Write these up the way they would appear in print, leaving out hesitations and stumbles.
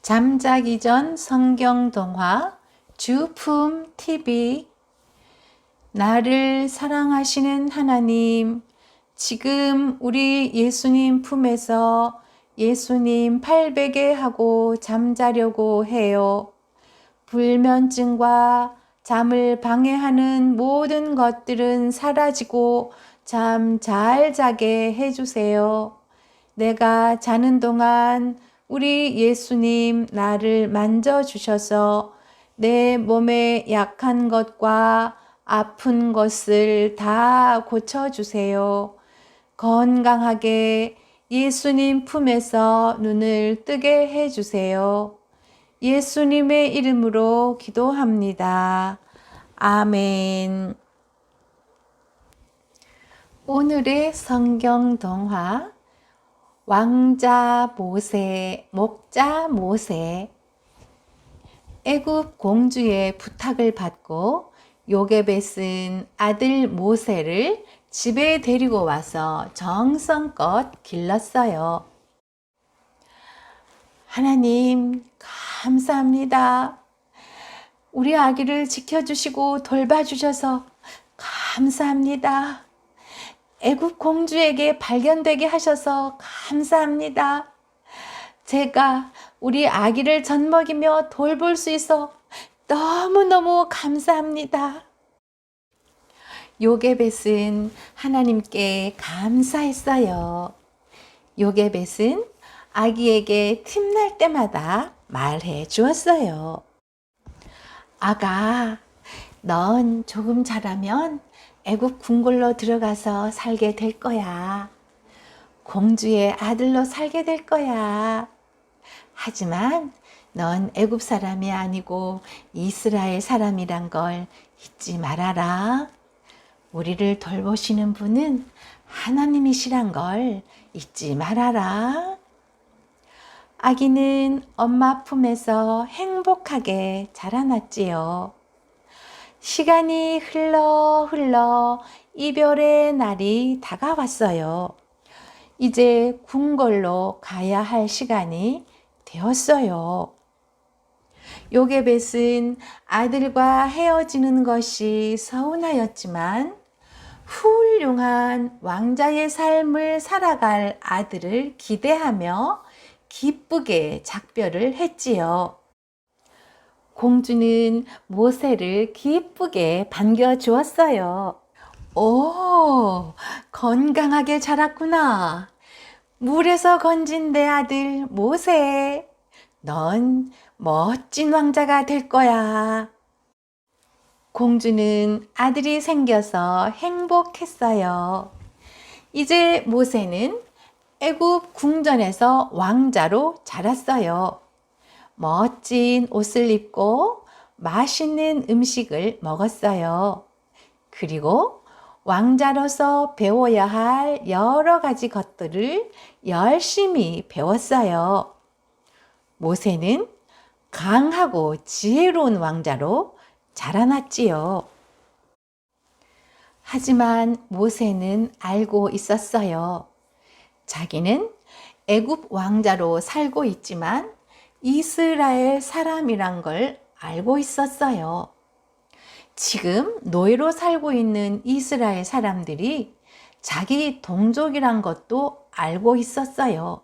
잠자기 전 성경 동화 주품 TV. 나를 사랑하시는 하나님, 지금 우리 예수님 품에서 예수님 팔베개 하고 잠자려고 해요. 불면증과 잠을 방해하는 모든 것들은 사라지고 잠 잘 자게 해주세요. 내가 자는 동안 우리 예수님 나를 만져주셔서 내 몸에 약한 것과 아픈 것을 다 고쳐주세요. 건강하게 예수님 품에서 눈을 뜨게 해주세요. 예수님의 이름으로 기도합니다. 아멘. 오늘의 성경 동화 왕자 모세, 목자 모세. 애굽 공주의 부탁을 받고 요게벳은 아들 모세를 집에 데리고 와서 정성껏 길렀어요. 하나님, 감사합니다. 우리 아기를 지켜주시고 돌봐주셔서 감사합니다. 애굽 공주에게 발견되게 하셔서 감사합니다. 제가 우리 아기를 젖먹이며 돌볼 수 있어 너무너무 감사합니다. 요게벳은 하나님께 감사했어요. 요게벳은 아기에게 틈날 때마다 말해 주었어요. 아가, 넌 조금 자라면 애굽 궁궐로 들어가서 살게 될 거야. 공주의 아들로 살게 될 거야. 하지만 넌 애굽 사람이 아니고 이스라엘 사람이란 걸 잊지 말아라. 우리를 돌보시는 분은 하나님이시란 걸 잊지 말아라. 아기는 엄마 품에서 행복하게 자라났지요. 시간이 흘러 이별의 날이 다가왔어요. 이제 궁궐로 가야 할 시간이 되었어요. 요게벳은 아들과 헤어지는 것이 서운하였지만 훌륭한 왕자의 삶을 살아갈 아들을 기대하며 기쁘게 작별을 했지요. 공주는 모세를 기쁘게 반겨주었어요. 오, 건강하게 자랐구나. 물에서 건진 내 아들 모세. 넌 멋진 왕자가 될 거야. 공주는 아들이 생겨서 행복했어요. 이제 모세는 애굽 궁전에서 왕자로 자랐어요. 멋진 옷을 입고 맛있는 음식을 먹었어요. 그리고 왕자로서 배워야 할 여러 가지 것들을 열심히 배웠어요. 모세는 강하고 지혜로운 왕자로 자라났지요. 하지만 모세는 알고 있었어요. 자기는 애굽 왕자로 살고 있지만 이스라엘 사람이란 걸 알고 있었어요. 지금 노예로 살고 있는 이스라엘 사람들이 자기 동족이란 것도 알고 있었어요.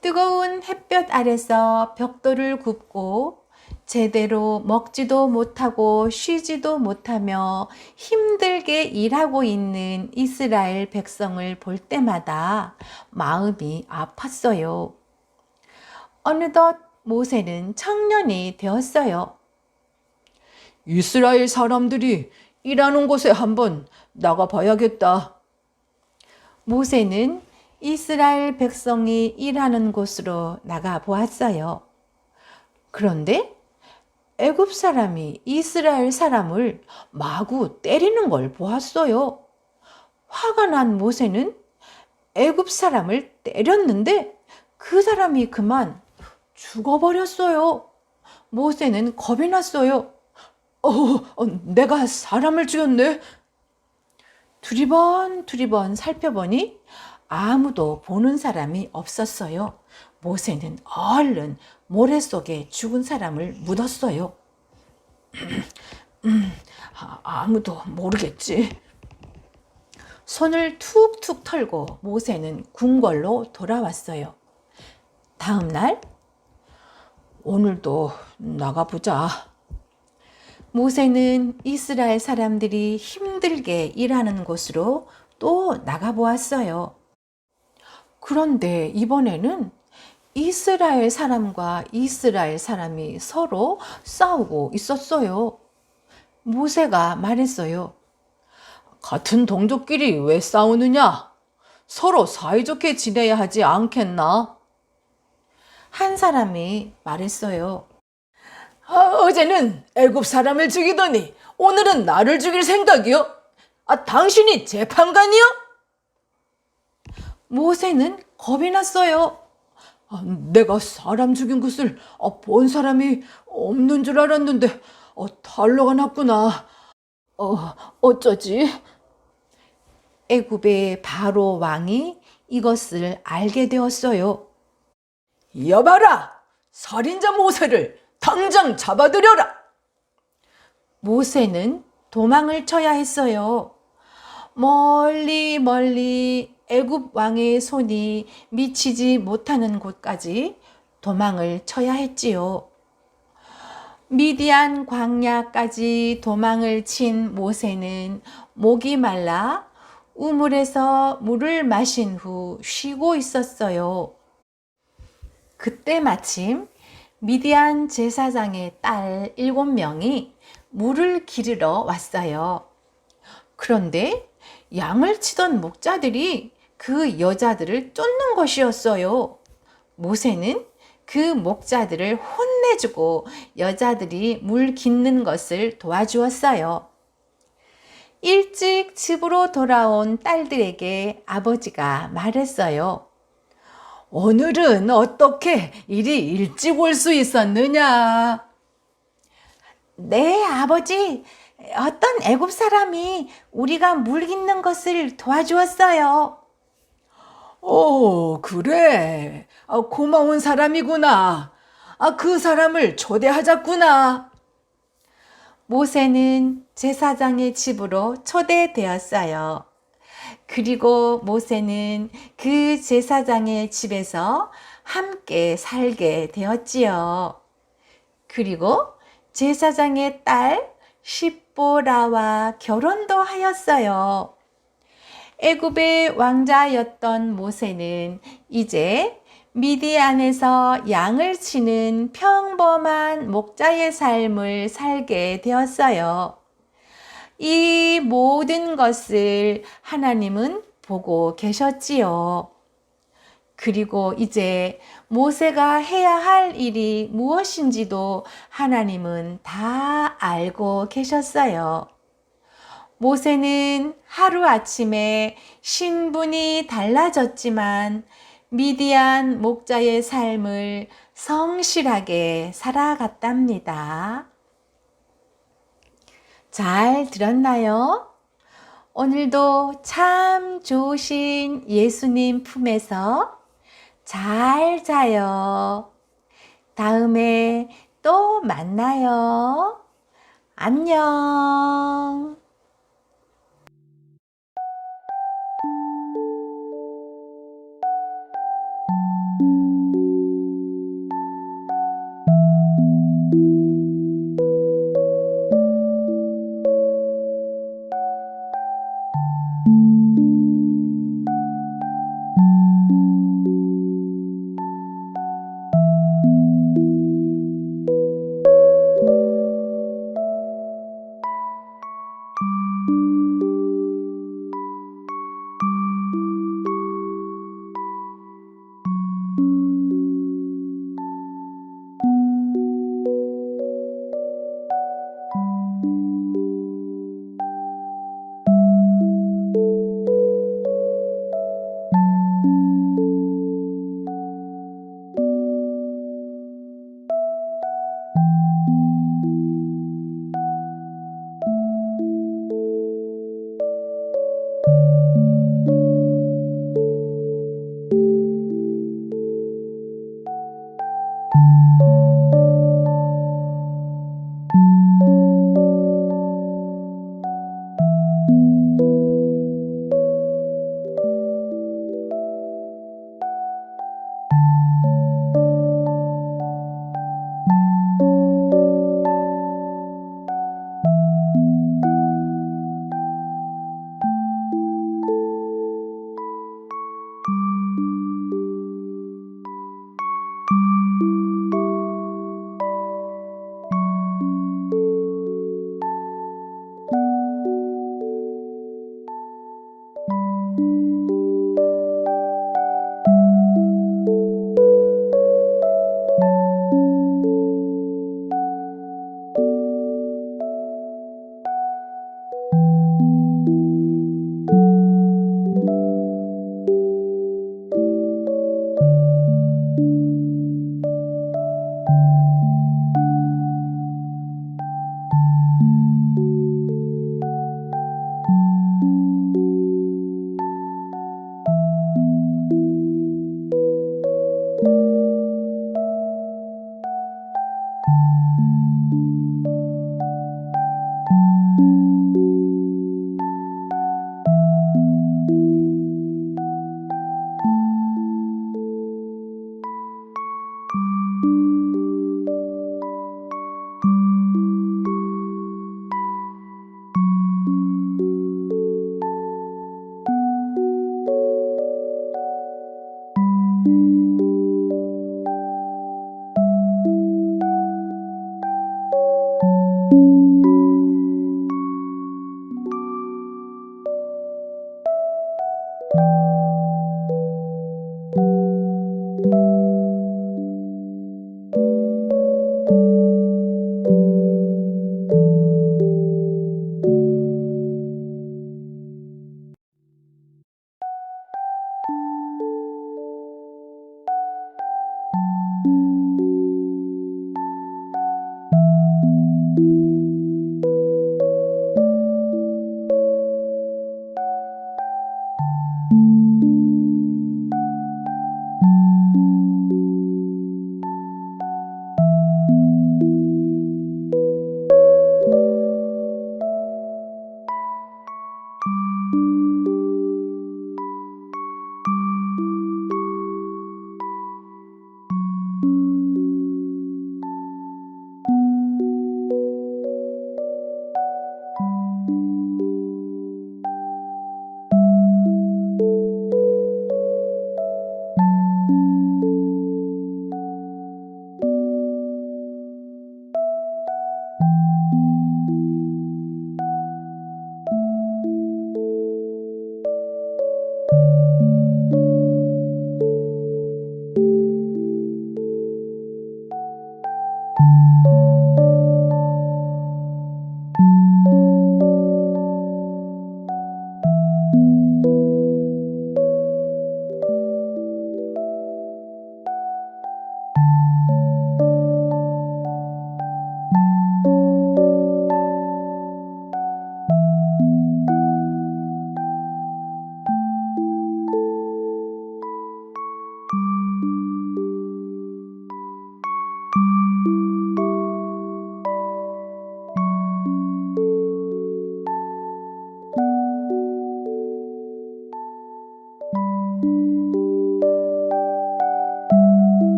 뜨거운 햇볕 아래서 벽돌을 굽고 제대로 먹지도 못하고 쉬지도 못하며 힘들게 일하고 있는 이스라엘 백성을 볼 때마다 마음이 아팠어요. 어느덧 모세는 청년이 되었어요. 이스라엘 사람들이 일하는 곳에 한번 나가봐야겠다. 모세는 이스라엘 백성이 일하는 곳으로 나가 보았어요. 그런데 애굽 사람이 이스라엘 사람을 마구 때리는 걸 보았어요. 화가 난 모세는 애굽 사람을 때렸는데 그 사람이 그만 죽어버렸어요. 모세는 겁이 났어요. 내가 사람을 죽였네. 두리번 살펴보니 아무도 보는 사람이 없었어요. 모세는 얼른 모래 속에 죽은 사람을 묻었어요. 아무도 모르겠지. 손을 툭툭 털고 모세는 궁궐로 돌아왔어요. 다음 날 오늘도 나가보자. 모세는 이스라엘 사람들이 힘들게 일하는 곳으로 또 나가보았어요. 그런데 이번에는 이스라엘 사람과 이스라엘 사람이 서로 싸우고 있었어요. 모세가 말했어요. 같은 동족끼리 왜 싸우느냐? 서로 사이좋게 지내야 하지 않겠나? 한 사람이 말했어요. 어제는 애굽 사람을 죽이더니 오늘은 나를 죽일 생각이요? 당신이 재판관이요? 모세는 겁이 났어요. 내가 사람 죽인 것을 본 사람이 없는 줄 알았는데 탈로가 났구나. 어쩌지? 애굽의 바로 왕이 이것을 알게 되었어요. 여봐라! 살인자 모세를 당장 잡아들여라! 모세는 도망을 쳐야 했어요. 멀리 멀리 애굽 왕의 손이 미치지 못하는 곳까지 도망을 쳐야 했지요. 미디안 광야까지 도망을 친 모세는 목이 말라 우물에서 물을 마신 후 쉬고 있었어요. 그때 마침 미디안 제사장의 딸 7명이 물을 기르러 왔어요. 그런데 양을 치던 목자들이 그 여자들을 쫓는 것이었어요. 모세는 그 목자들을 혼내주고 여자들이 물 깃는 것을 도와주었어요. 일찍 집으로 돌아온 딸들에게 아버지가 말했어요. 오늘은 어떻게 이리 일찍 올 수 있었느냐? 네, 아버지. 어떤 애굽 사람이 우리가 물 깃는 것을 도와주었어요. 그래. 고마운 사람이구나. 그 사람을 초대하자꾸나. 모세는 제사장의 집으로 초대되었어요. 그리고 모세는 그 제사장의 집에서 함께 살게 되었지요. 그리고 제사장의 딸 십보라와 결혼도 하였어요. 애굽의 왕자였던 모세는 이제 미디안에서 양을 치는 평범한 목자의 삶을 살게 되었어요. 이 모든 것을 하나님은 보고 계셨지요. 그리고 이제 모세가 해야 할 일이 무엇인지도 하나님은 다 알고 계셨어요. 모세는 하루아침에 신분이 달라졌지만 미디안 목자의 삶을 성실하게 살아갔답니다. 잘 들었나요? 오늘도 참 좋으신 예수님 품에서 잘 자요. 다음에 또 만나요. 안녕.